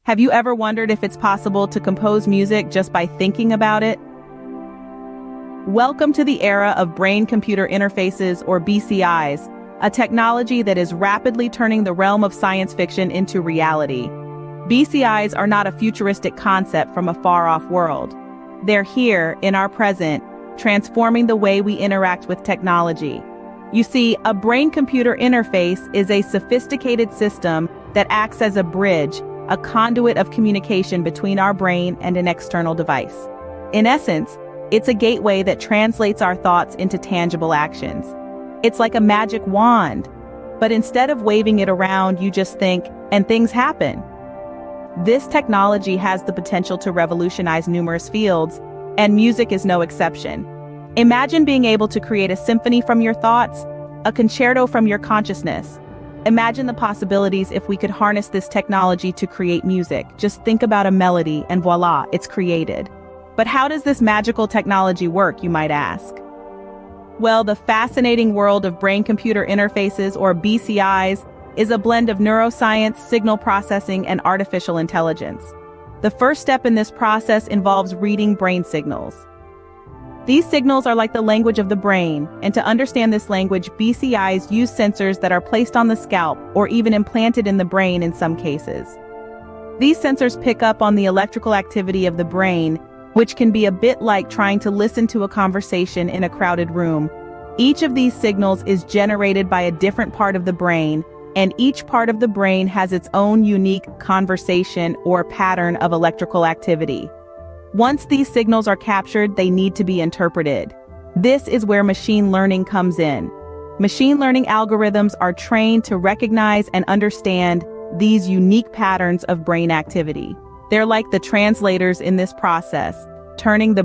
Have you ever wondered if it's possible to compose music just by thinking about it? Welcome to the era of brain-computer interfaces, or BCIs, a technology that is rapidly turning the realm of science fiction into reality. BCIs are not a futuristic concept from a far-off world. They're here, in our present, transforming the way we interact with technology. You see, a brain-computer interface is a sophisticated system that acts as a bridge, a conduit of communication between our brain and an external device. In essence, it's a gateway that translates our thoughts into tangible actions. It's like a magic wand, but instead of waving it around, you just think, and things happen. This technology has the potential to revolutionize numerous fields, and music is no exception. Imagine being able to create a symphony from your thoughts, a concerto from your consciousness. Imagine the possibilities if we could harness this technology to create music. Just think about a melody and voila, it's created. But how does this magical technology work, you might ask? Well, the fascinating world of brain-computer interfaces, or BCIs, is a blend of neuroscience, signal processing, and artificial intelligence. The first step in this process involves reading brain signals. These signals are like the language of the brain, and to understand this language, BCIs use sensors that are placed on the scalp or even implanted in the brain in some cases. These sensors pick up on the electrical activity of the brain, which can be a bit like trying to listen to a conversation in a crowded room. Each of these signals is generated by a different part of the brain, and each part of the brain has its own unique conversation or pattern of electrical activity. Once these signals are captured, they need to be interpreted. This is where machine learning comes in. Machine learning algorithms are trained to recognize and understand these unique patterns of brain activity. They're like the translators in this process, turning the